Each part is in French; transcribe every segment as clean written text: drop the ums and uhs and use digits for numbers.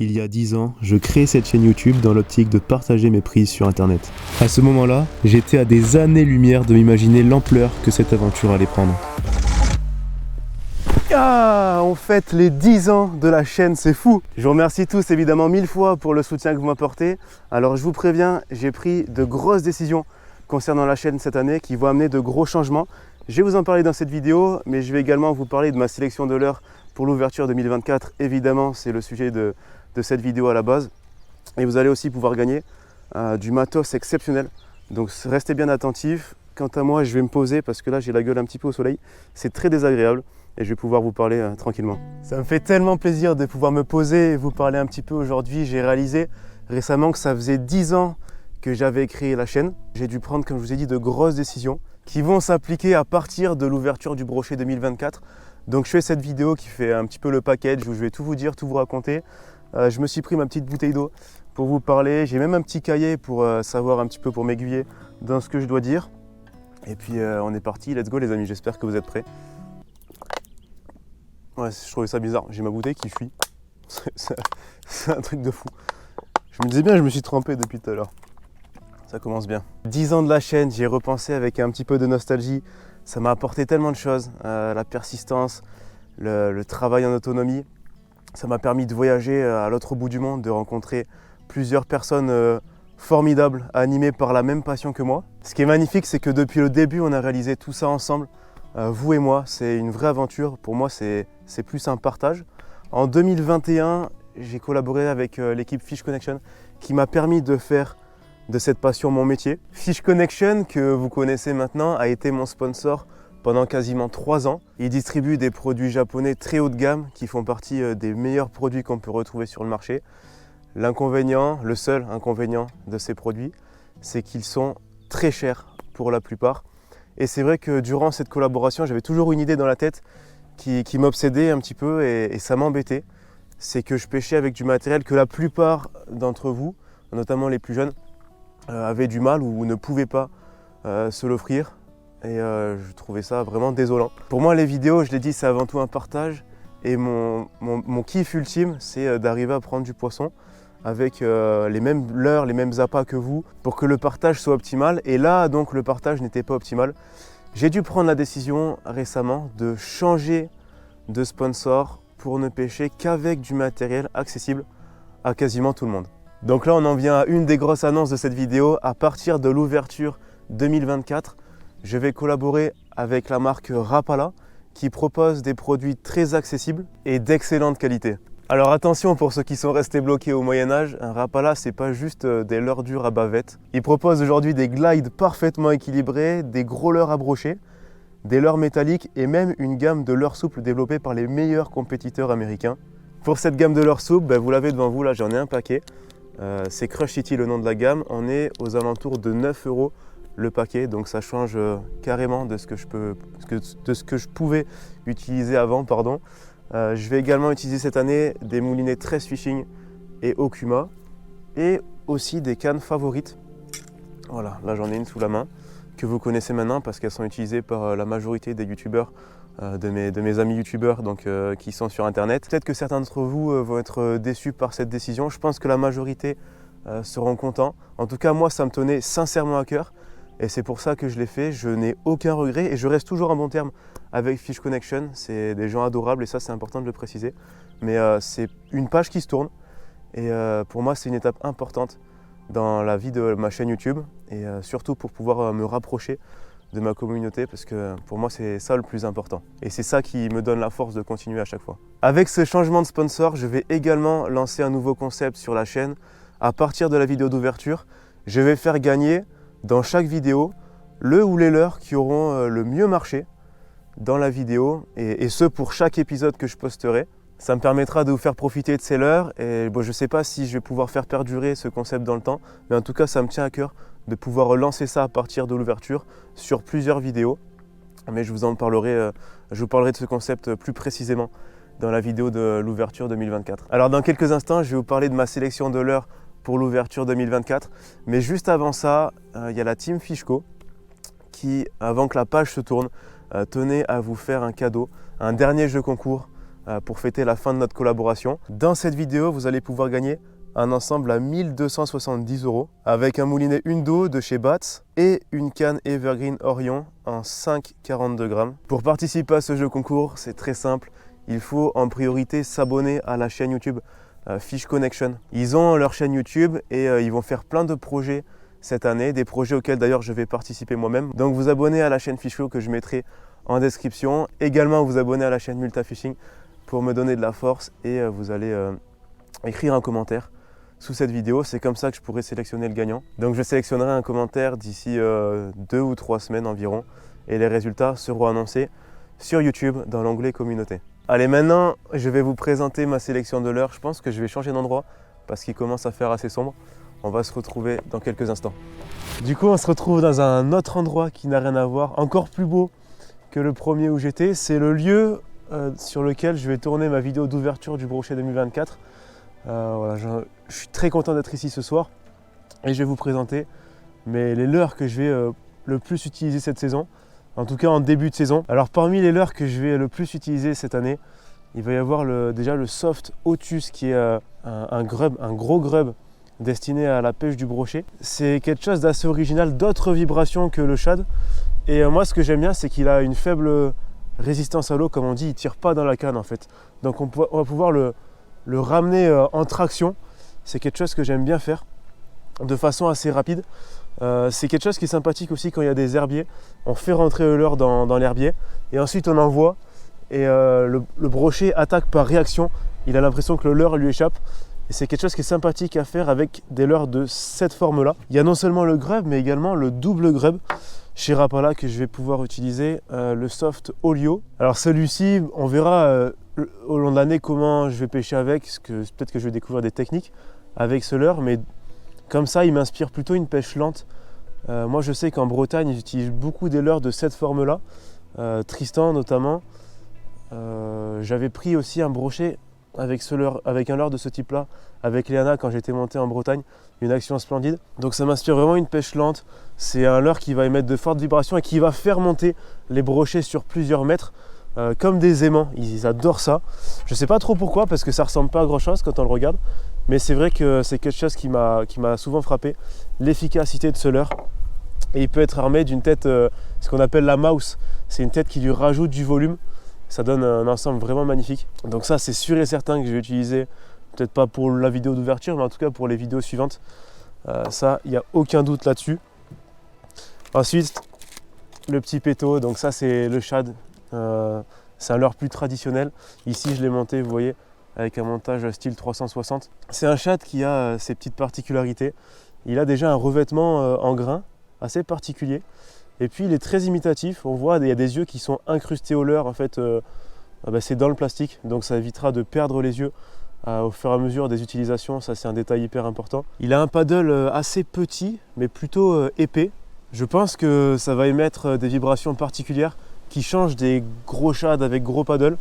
Il y a 10 ans, je crée cette chaîne YouTube dans l'optique de partager mes prises sur internet. À ce moment-là, j'étais à des années-lumière de m'imaginer l'ampleur que cette aventure allait prendre. Ah, on fête les 10 ans de la chaîne, c'est fou! Je vous remercie tous évidemment 1000 fois pour le soutien que vous m'apportez. Alors je vous préviens, j'ai pris de grosses décisions concernant la chaîne cette année qui vont amener de gros changements. Je vais vous en parler dans cette vidéo, mais je vais également vous parler de ma sélection de l'heure pour l'ouverture 2024. Évidemment, c'est le sujet de cette vidéo à la base. Et vous allez aussi pouvoir gagner du matos exceptionnel. Donc restez bien attentifs. Quant à moi, je vais me poser parce que là, j'ai la gueule un petit peu au soleil. C'est très désagréable et je vais pouvoir vous parler tranquillement. Ça me fait tellement plaisir de pouvoir me poser et vous parler un petit peu aujourd'hui. J'ai réalisé récemment que ça faisait 10 ans que j'avais créé la chaîne. J'ai dû prendre, comme je vous ai dit, de grosses décisions qui vont s'appliquer à partir de l'ouverture du brochet 2024. Donc je fais cette vidéo qui fait un petit peu le package où je vais tout vous dire, tout vous raconter. Je me suis pris ma petite bouteille d'eau pour vous parler. J'ai même un petit cahier pour savoir un petit peu, pour m'aiguiller dans ce que je dois dire. Et puis on est parti, let's go les amis, j'espère que vous êtes prêts. Ouais, je trouvais ça bizarre, j'ai ma bouteille qui fuit. C'est un truc de fou. Je me disais bien, je me suis trompé depuis tout à l'heure. Ça commence bien. 10 ans de la chaîne, j'y ai repensé avec un petit peu de nostalgie. Ça m'a apporté tellement de choses, la persistance, le travail en autonomie. Ça m'a permis de voyager à l'autre bout du monde, de rencontrer plusieurs personnes formidables, animées par la même passion que moi. Ce qui est magnifique, c'est que depuis le début, on a réalisé tout ça ensemble. Vous et moi, c'est une vraie aventure. Pour moi, c'est plus un partage. En 2021, j'ai collaboré avec l'équipe Fish Connection qui m'a permis de faire de cette passion mon métier. Fish Connection, que vous connaissez maintenant, a été mon sponsor pendant quasiment 3 ans. Il distribue des produits japonais très haut de gamme qui font partie des meilleurs produits qu'on peut retrouver sur le marché. L'inconvénient, le seul inconvénient de ces produits, c'est qu'ils sont très chers pour la plupart. Et c'est vrai que durant cette collaboration, j'avais toujours une idée dans la tête qui m'obsédait un petit peu et ça m'embêtait. C'est que je pêchais avec du matériel que la plupart d'entre vous, notamment les plus jeunes, avaient du mal ou ne pouvaient pas se l'offrir. Et je trouvais ça vraiment désolant. Pour moi, les vidéos, je l'ai dit, c'est avant tout un partage. Et mon kiff ultime, c'est d'arriver à prendre du poisson avec les mêmes leurres, les mêmes appâts que vous, pour que le partage soit optimal. Et là, donc, le partage n'était pas optimal. J'ai dû prendre la décision récemment de changer de sponsor pour ne pêcher qu'avec du matériel accessible à quasiment tout le monde. Donc là, on en vient à une des grosses annonces de cette vidéo. À partir de l'ouverture 2024, je vais collaborer avec la marque Rapala qui propose des produits très accessibles et d'excellente qualité. Alors attention pour ceux qui sont restés bloqués au Moyen-Âge, un Rapala c'est pas juste des leurres dures à bavette. Il propose aujourd'hui des glides parfaitement équilibrés, des gros leurres à brocher, des leurres métalliques et même une gamme de leurres souples développée par les meilleurs compétiteurs américains. Pour cette gamme de leurres souples, vous l'avez devant vous, là j'en ai un paquet. C'est Crush City le nom de la gamme, on est aux alentours de 9 € le paquet, donc ça change carrément de ce que je pouvais utiliser avant. Je vais également utiliser cette année des moulinets Tress Fishing et Okuma et aussi des cannes favorites. Voilà, là j'en ai une sous la main que vous connaissez maintenant parce qu'elles sont utilisées par la majorité des youtubeurs, de mes amis youtubeurs qui sont sur internet. Peut-être que certains d'entre vous vont être déçus par cette décision. Je pense que la majorité seront contents. En tout cas, moi ça me tenait sincèrement à cœur. Et c'est pour ça que je l'ai fait, je n'ai aucun regret et je reste toujours en bon terme avec Fish Connection. C'est des gens adorables et ça c'est important de le préciser. Mais c'est une page qui se tourne et pour moi c'est une étape importante dans la vie de ma chaîne YouTube et surtout pour pouvoir me rapprocher de ma communauté parce que pour moi c'est ça le plus important. Et c'est ça qui me donne la force de continuer à chaque fois. Avec ce changement de sponsor, je vais également lancer un nouveau concept sur la chaîne. À partir de la vidéo d'ouverture, je vais faire gagner dans chaque vidéo, le ou les leurres qui auront le mieux marché dans la vidéo et ce pour chaque épisode que je posterai. Ça me permettra de vous faire profiter de ces leurres et bon, je ne sais pas si je vais pouvoir faire perdurer ce concept dans le temps, mais en tout cas ça me tient à cœur de pouvoir lancer ça à partir de l'ouverture sur plusieurs vidéos. Mais je vous parlerai de ce concept plus précisément dans la vidéo de l'ouverture 2024. Alors dans quelques instants, je vais vous parler de ma sélection de leurres pour l'ouverture 2024. Mais juste avant ça, il y a la team Fishco qui, avant que la page se tourne, tenait à vous faire un cadeau, un dernier jeu concours pour fêter la fin de notre collaboration. Dans cette vidéo, vous allez pouvoir gagner un ensemble à 1270 € avec un moulinet Undo de chez Batz et une canne Evergreen Orion en 5,42 grammes. Pour participer à ce jeu concours, c'est très simple. Il faut en priorité s'abonner à la chaîne YouTube Fish Connection. Ils ont leur chaîne YouTube et ils vont faire plein de projets cette année, des projets auxquels d'ailleurs je vais participer moi-même. Donc vous abonnez à la chaîne Fish Flow que je mettrai en description. Également vous abonner à la chaîne Multa Fishing pour me donner de la force et vous allez écrire un commentaire sous cette vidéo. C'est comme ça que je pourrai sélectionner le gagnant. Donc je sélectionnerai un commentaire d'ici 2 ou 3 semaines environ et les résultats seront annoncés sur YouTube dans l'onglet communauté. Allez, maintenant je vais vous présenter ma sélection de leurres. Je pense que je vais changer d'endroit parce qu'il commence à faire assez sombre. On va se retrouver dans quelques instants. Du coup on se retrouve dans un autre endroit qui n'a rien à voir, encore plus beau que le premier où j'étais. C'est le lieu sur lequel je vais tourner ma vidéo d'ouverture du brochet 2024. Voilà, je suis très content d'être ici ce soir et je vais vous présenter les leurres que je vais le plus utiliser cette saison, en tout cas en début de saison. Alors parmi les leurres que je vais le plus utiliser cette année, il va y avoir déjà le Soft Otus qui est un gros grub destiné à la pêche du brochet. C'est quelque chose d'assez original, d'autres vibrations que le shad. Et moi ce que j'aime bien c'est qu'il a une faible résistance à l'eau, comme on dit, il ne tire pas dans la canne en fait. Donc on va pouvoir le ramener en traction. C'est quelque chose que j'aime bien faire de façon assez rapide. C'est quelque chose qui est sympathique aussi quand il y a des herbiers. On fait rentrer le leurre dans l'herbier et ensuite on envoie et le brochet attaque par réaction. Il a l'impression que le leurre lui échappe. Et c'est quelque chose qui est sympathique à faire avec des leurres de cette forme-là. Il y a non seulement le grub, mais également le double grub chez Rapala que je vais pouvoir utiliser, le Soft Olio. Alors celui-ci, on verra au long de l'année comment je vais pêcher avec, parce que peut-être que je vais découvrir des techniques avec ce leurre, mais comme ça, il m'inspire plutôt une pêche lente. Moi, je sais qu'en Bretagne, ils utilisent beaucoup des leurres de cette forme-là, Tristan notamment. J'avais pris aussi un brochet avec un leurre de ce type-là, avec Léana quand j'étais monté en Bretagne, une action splendide. Donc ça m'inspire vraiment une pêche lente. C'est un leurre qui va émettre de fortes vibrations et qui va faire monter les brochets sur plusieurs mètres, comme des aimants. Ils adorent ça. Je ne sais pas trop pourquoi, parce que ça ne ressemble pas à grand-chose quand on le regarde, mais c'est vrai que c'est quelque chose qui m'a souvent frappé, l'efficacité de ce leurre. Et il peut être armé d'une tête, ce qu'on appelle la mouse. C'est une tête qui lui rajoute du volume. Ça donne un ensemble vraiment magnifique. Donc ça, c'est sûr et certain que je vais utiliser, peut-être pas pour la vidéo d'ouverture, mais en tout cas pour les vidéos suivantes. Ça, il n'y a aucun doute là-dessus. Ensuite, le petit péto. Donc ça, c'est le shad. C'est un leurre plus traditionnel. Ici, je l'ai monté, vous voyez, avec un montage style 360. C'est un shad qui a ses petites particularités. Il a déjà un revêtement en grain assez particulier. Et puis il est très imitatif, on voit il y a des yeux qui sont incrustés au leurre, en fait c'est dans le plastique, donc ça évitera de perdre les yeux au fur et à mesure des utilisations, ça c'est un détail hyper important. Il a un paddle assez petit mais plutôt épais. Je pense que ça va émettre des vibrations particulières qui changent des gros shads avec gros paddle.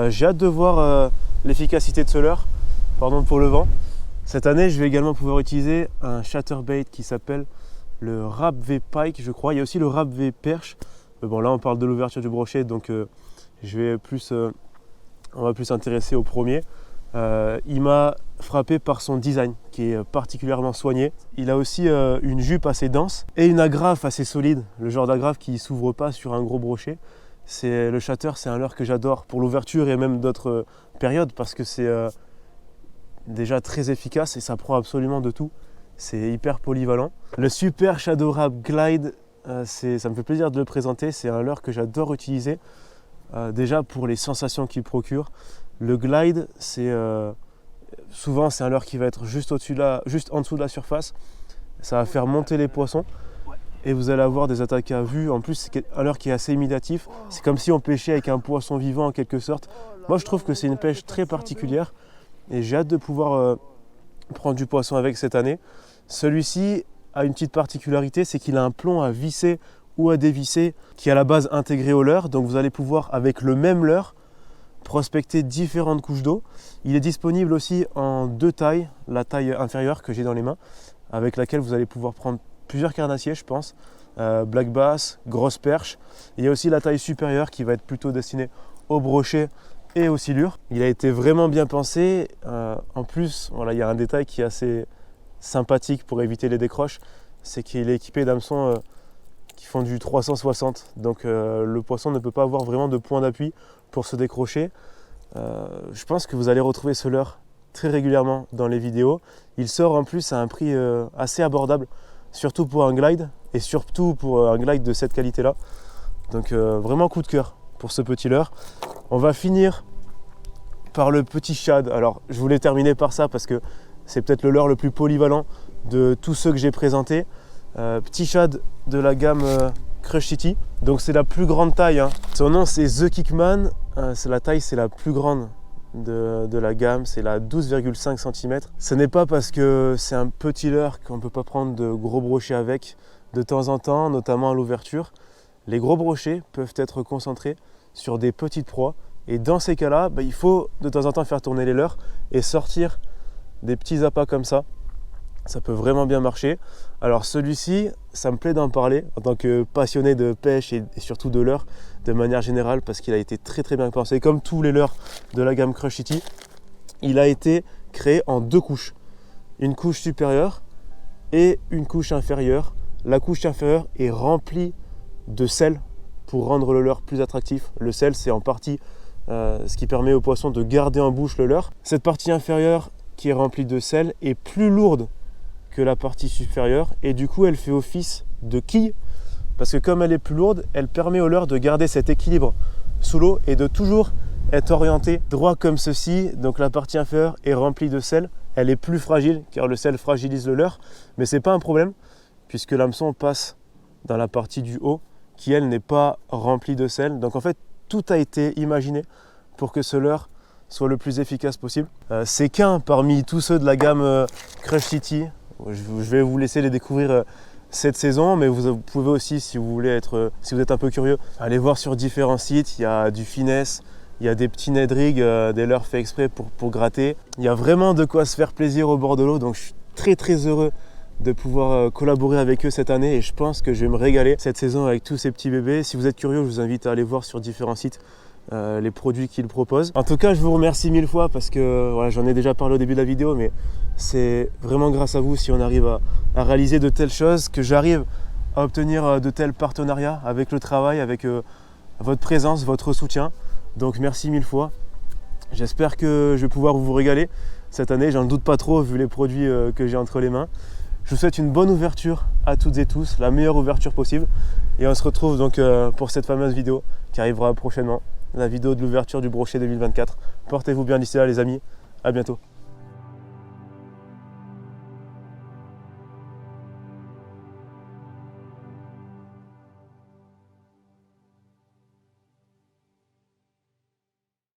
J'ai hâte de voir l'efficacité de ce leurre, pardon pour le vent. Cette année je vais également pouvoir utiliser un chatterbait qui s'appelle le Rap V Pike, je crois. Il y a aussi le Rap V Perche. Bon, là, on parle de l'ouverture du brochet, donc on va plus s'intéresser au premier. Il m'a frappé par son design, qui est particulièrement soigné. Il a aussi une jupe assez dense et une agrafe assez solide, le genre d'agrafe qui ne s'ouvre pas sur un gros brochet. Le chatter, c'est un leurre que j'adore pour l'ouverture et même d'autres périodes, parce que c'est déjà très efficace et ça prend absolument de tout. C'est hyper polyvalent. Le Super Shadow Rap Glide, ça me fait plaisir de le présenter. C'est un leurre que j'adore utiliser. Déjà pour les sensations qu'il procure. Le Glide, souvent c'est un leurre qui va être juste en dessous de la surface. Ça va faire monter les poissons. Et vous allez avoir des attaques à vue. En plus, c'est un leurre qui est assez imitatif. C'est comme si on pêchait avec un poisson vivant en quelque sorte. Moi, je trouve que c'est une pêche très particulière. Et j'ai hâte de pouvoir prendre du poisson avec cette année. Celui-ci a une petite particularité, c'est qu'il a un plomb à visser ou à dévisser qui est à la base intégré au leurre. Donc vous allez pouvoir, avec le même leurre, prospecter différentes couches d'eau. Il est disponible aussi en 2 tailles, la taille inférieure que j'ai dans les mains, avec laquelle vous allez pouvoir prendre plusieurs carnassiers, je pense, black bass, grosse perche. Il y a aussi la taille supérieure qui va être plutôt destinée au brochet et aux silures. Il a été vraiment bien pensé. En plus, voilà, il y a un détail qui est assez sympathique pour éviter les décroches, c'est qu'il est équipé d'hameçons qui font du 360. Donc le poisson ne peut pas avoir vraiment de point d'appui pour se décrocher. Je pense que vous allez retrouver ce leurre très régulièrement dans les vidéos. Il sort en plus à un prix assez abordable, surtout pour un glide et surtout pour un glide de cette qualité-là. Donc vraiment coup de cœur pour ce petit leurre. On va finir par le petit shad. Alors je voulais terminer par ça parce que c'est peut-être le leurre le plus polyvalent de tous ceux que j'ai présentés. Petit shad de la gamme Crush City. Donc c'est la plus grande taille, hein. Son nom c'est The Kickman. C'est la taille, c'est la plus grande de la gamme, c'est la 12,5 cm. Ce n'est pas parce que c'est un petit leurre qu'on ne peut pas prendre de gros brochets avec. De temps en temps, notamment à l'ouverture, les gros brochets peuvent être concentrés sur des petites proies. Et dans ces cas-là, il faut de temps en temps faire tourner les leurres et sortir des petits appâts comme ça. Ça peut vraiment bien marcher. Alors celui-ci, ça me plaît d'en parler en tant que passionné de pêche et surtout de leurre de manière générale parce qu'il a été très très bien pensé. Comme tous les leurres de la gamme Crush City, il a été créé en 2 couches. Une couche supérieure et une couche inférieure. La couche inférieure est remplie de sel pour rendre le leurre plus attractif. Le sel, c'est en partie ce qui permet au poisson de garder en bouche le leurre. Cette partie inférieure qui est remplie de sel est plus lourde que la partie supérieure et du coup elle fait office de quille parce que comme elle est plus lourde, elle permet au leurre de garder cet équilibre sous l'eau et de toujours être orienté droit comme ceci. Donc la partie inférieure est remplie de sel, elle est plus fragile car le sel fragilise le leurre, mais c'est pas un problème puisque l'hameçon passe dans la partie du haut qui elle n'est pas remplie de sel. Donc en fait tout a été imaginé pour que ce leurre soit le plus efficace possible. C'est qu'un parmi tous ceux de la gamme Crush City. Je vais vous laisser les découvrir cette saison, mais vous pouvez aussi, si vous êtes un peu curieux, aller voir sur différents sites. Il y a du finesse, il y a des petits Ned rigs, des leurres faits exprès pour gratter. Il y a vraiment de quoi se faire plaisir au bord de l'eau, donc je suis très très heureux de pouvoir collaborer avec eux cette année et je pense que je vais me régaler cette saison avec tous ces petits bébés. Si vous êtes curieux, je vous invite à aller voir sur différents sites les produits qu'ils proposent. En tout cas, je vous remercie 1000 fois parce que voilà, j'en ai déjà parlé au début de la vidéo, mais c'est vraiment grâce à vous si on arrive à réaliser de telles choses, que j'arrive à obtenir de tels partenariats avec le travail, avec votre présence, votre soutien. Donc merci 1000 fois. J'espère que je vais pouvoir vous régaler cette année, j'en doute pas trop vu les produits que j'ai entre les mains. Je vous souhaite une bonne ouverture à toutes et tous, la meilleure ouverture possible. Et on se retrouve donc pour cette fameuse vidéo qui arrivera prochainement, la vidéo de l'ouverture du brochet 2024. Portez-vous bien d'ici là les amis, à bientôt.